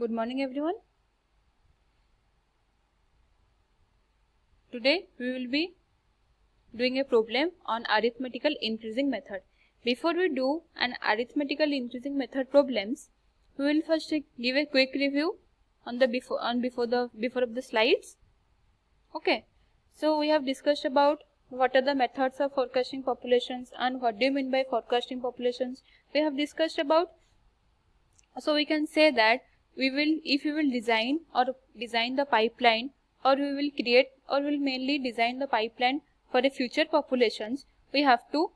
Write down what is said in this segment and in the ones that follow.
Good morning everyone. Today we will be doing a problem on arithmetical increasing method. Before we do an arithmetical increasing method problems, we will first give a quick review on the before of the slides. Okay. So we have discussed about what are the methods of forecasting populations and what do you mean by forecasting populations. We have discussed about, so we can say that if we will design the pipeline, or we will create or will mainly design the pipeline for a future populations, we have to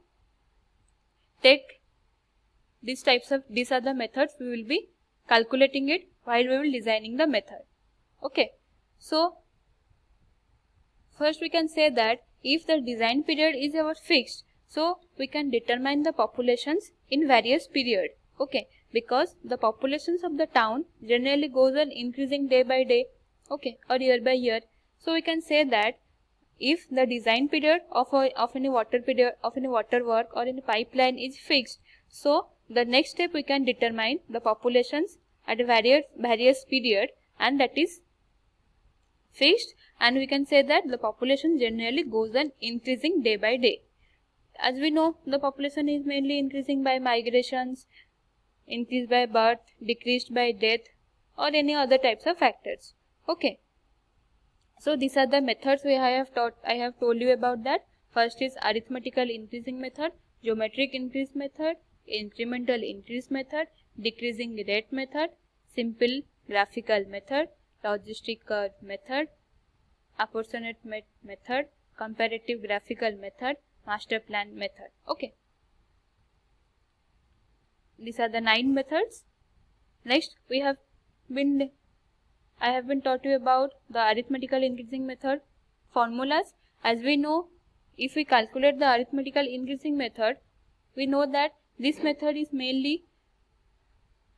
take these are the methods we will be calculating it while we will designing the method. Okay, so first we can say that if the design period is our fixed, so we can determine the populations in various period. Okay, because the populations of the town generally goes on increasing day by day, okay, or year by year. So we can say that if the design period of any water work or any pipeline is fixed, so the next step we can determine the populations at various period, and that is fixed, and we can say that the population generally goes on increasing day by day. As we know, the population is mainly increasing by migrations, increased by birth, decreased by death, or any other types of factors. Okay. So these are the methods I have told you about that. First is arithmetical increasing method, geometric increase method, incremental increase method, decreasing rate method, simple graphical method, logistic curve method, apportionate method, comparative graphical method, master plan method. Okay. These are the 9 methods. Next, I have been taught you about the arithmetical increasing method formulas. As we know, if we calculate the arithmetical increasing method, we know that this method is mainly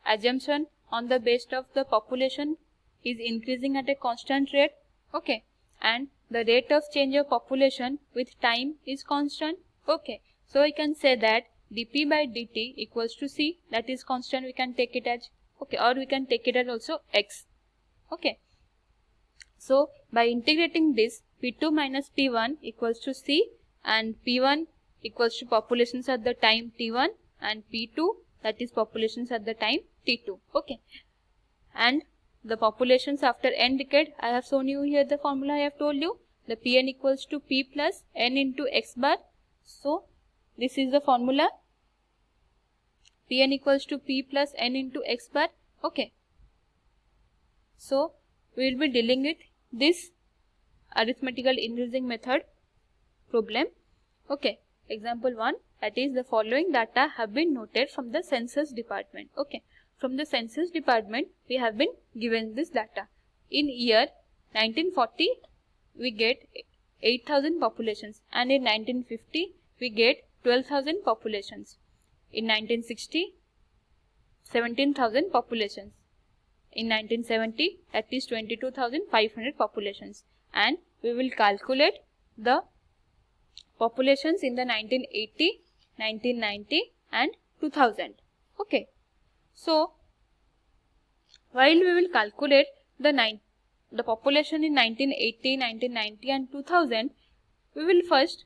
assumption on the basis of the population is increasing at a constant rate. Okay, and the rate of change of population with time is constant. Okay, so I can say that dp by dt equals to c, that is constant. We can take it as, okay, or we can take it as also x. Okay, so by integrating this, p2 minus p1 equals to c, and p1 equals to populations at the time t1, and p2, that is populations at the time t2. Okay, and the populations after n decade, I have shown you here the formula I have told you, the pn equals to p plus n into x bar. So this is the formula, pn equals to p plus n into x bar. Okay, so we will be dealing with this arithmetical increasing method problem. Okay, example 1, that is the following data have been noted from the census department. Okay, from the census department we have been given this data. In year 1940 we get 8,000 populations, and in 1950 we get 12,000 populations. In 1960 17,000 populations. In 1970, that is 22,500 populations, and we will calculate the populations in the 1980, 1990 and 2000. Okay, so while we will calculate the population in 1980, 1990 and 2000, we will first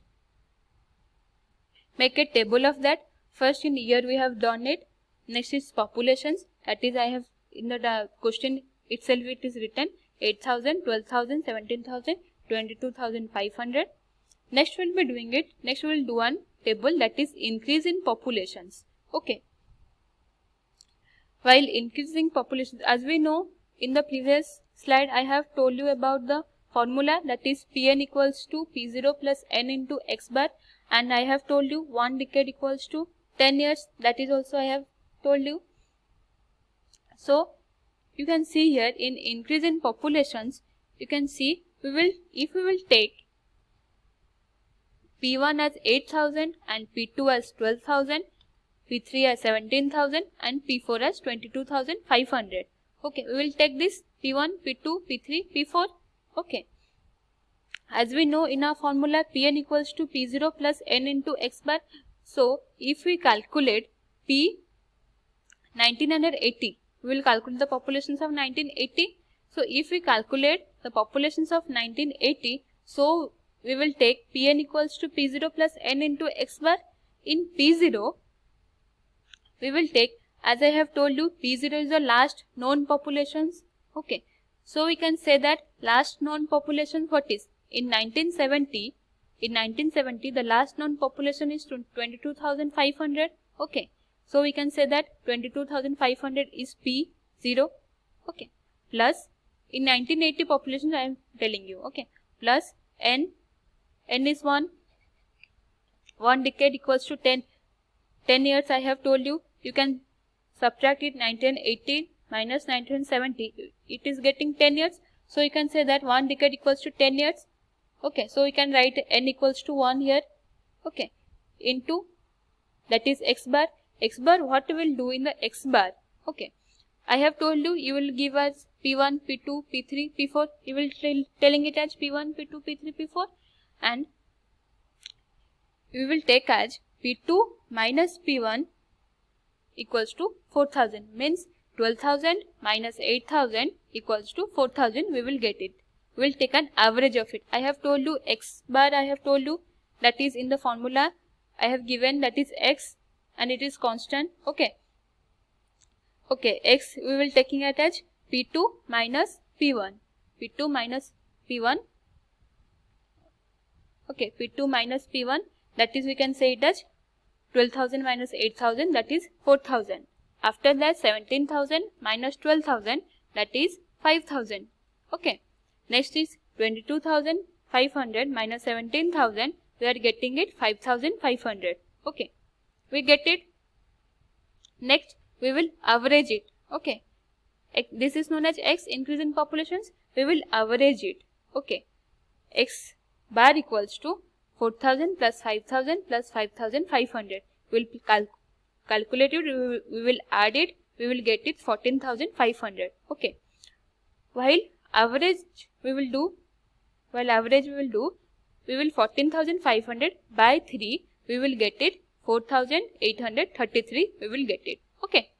make a table of that. First in year we have done it. Next is populations, that is I have in the question itself it is written 8,000, 12,000, 17,000, 22,500. Next we will be doing it. Next we will do one table, that is increase in populations. Okay. While increasing populations, as we know in the previous slide I have told you about the formula, that is pn equals to p0 plus n into x bar, and I have told you 1 decade equals to 10 years, that is also I have told you. So you can see here in increase in populations, you can see if we will take P1 as 8,000 and P2 as 12,000, P3 as 17,000 and P4 as 22,500. Okay, we will take this P1, P2, P3, P4. Okay. As we know in our formula Pn equals to P0 plus n into x bar. So if we calculate P 1980, we will calculate the populations of 1980. So if we calculate the populations of 1980, so we will take Pn equals to P0 plus n into x bar. In P0, we will take, as I have told you, P0 is the last known populations. Okay, so we can say that last known population what is? In 1970, the last known population is 22,500. Okay, so we can say that 22,500 is P0. Okay, plus in 1980 population I am telling you. Okay, plus n is 1 decade equals to 10 years. I have told you, you can subtract it. 1980 minus 1970, it is getting 10 years. So you can say that 1 decade equals to 10 years. Okay, so we can write n equals to 1 here. Okay, into, that is x bar. X bar, what we will do in the x bar? Okay, I have told you, you will give us P1, P2, P3, P4. You will telling it as P1, P2, P3, P4, and we will take as P2 minus P1 equals to 4000, means 12,000 minus 8,000 equals to 4,000. We will get it. We will take an average of it. I have told you x bar, I have told you that is in the formula I have given, that is x, and it is constant. Okay, okay, x we will taking it as P2 minus P1. P2 minus P1. Okay, P2 minus P1, that is we can say it as 12,000 minus 8,000, that is 4,000. After that 17,000 minus 12,000, that is 5,000. Okay, next is 22,500 minus 17,000, we are getting it 5,500. Okay, we get it. Next we will average it. Okay, this is known as x, increase in populations. We will average it. Okay, x bar equals to 4,000 plus 5,000 plus 5,500. We will calculate it, we will add it, we will get it 14,500. Okay, while average we will do, we will 14,500 by 3, we will get it 4,833, we will get it. Okay,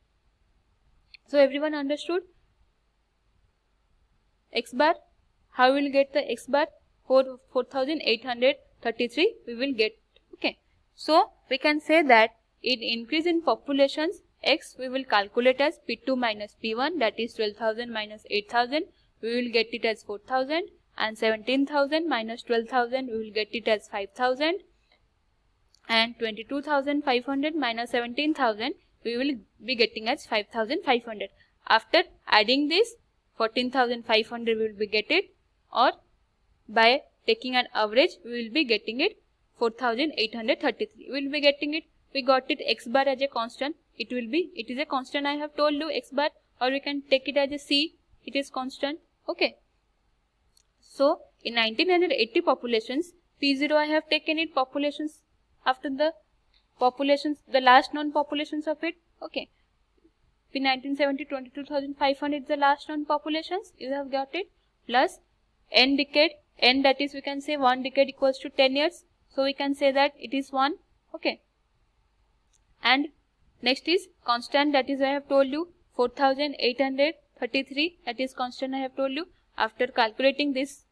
so everyone understood x bar? How we will get the x bar? 4,833 we will get. Okay, so we can say that in increase in populations, x we will calculate as P2 minus P1, that is 12,000 minus 8,000, we will get it as 4,000, and 17,000 minus 12,000, we will get it as 5,000, and 22,500 minus 17,000, we will be getting as 5,500. After adding this, 14,500 we will be get it, or by taking an average, we will be getting it 4,833. We will be getting it. We got it x bar as a constant. It is a constant. I have told you x bar, or we can take it as a c. It is constant. Okay. So in 1980 populations, P0 I have taken it populations after the populations, the last known populations of it. Okay. P1970 22,500 is the last known populations. You have got it. Plus n decade. N, that is we can say 1 decade equals to 10 years. So we can say that it is 1. Okay. And next is constant, that is I have told you 4,833, that is constant I have told you. After calculating this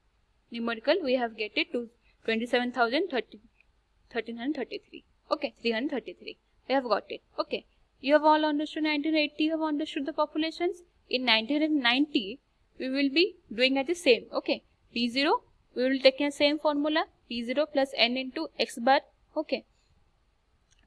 numerical, we have get it to 27,333. Okay, 333. We have got it. Okay. You have all understood 1980, you have understood the populations. In 1990, we will be doing at the same. Okay. P0, we will take the same formula, P0 plus n into x bar. Okay.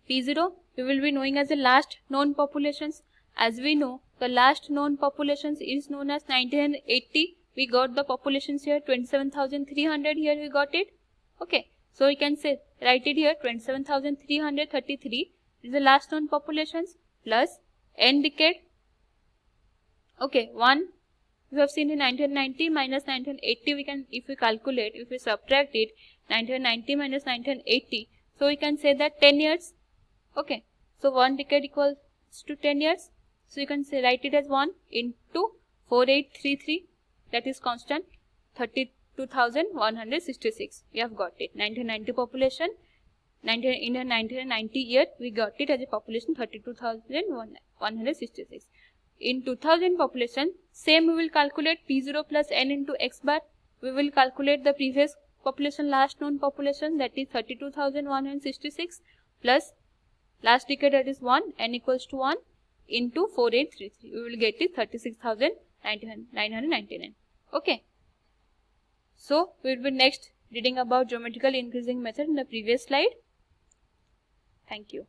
P0, we will be knowing as the last known populations. As we know, the last known populations is known as 1980. We got the populations here, 27,300 here we got it. Okay. So we can say, write it here, 27,333 is the last known populations, plus n decade. Okay, 1. We have seen in 1990 minus 1980, we can, if we calculate, if we subtract it, 1990 minus 1980, so we can say that 10 years. Okay, so 1 decade equals to 10 years. So you can say, write it as 1 into 4833, that is constant, 32,166. We have got it. 1990 population, in the 1990 year, we got it as a population 32,166. in 2000 population, same we will calculate P0 plus n into x bar. We will calculate the previous population, last known population, that is 32,166 plus last decade, that is 1, n equals to 1 into 4833. We will get it 36,999. Okay. So we will be next reading about geometrical increasing method in the previous slide. Thank you.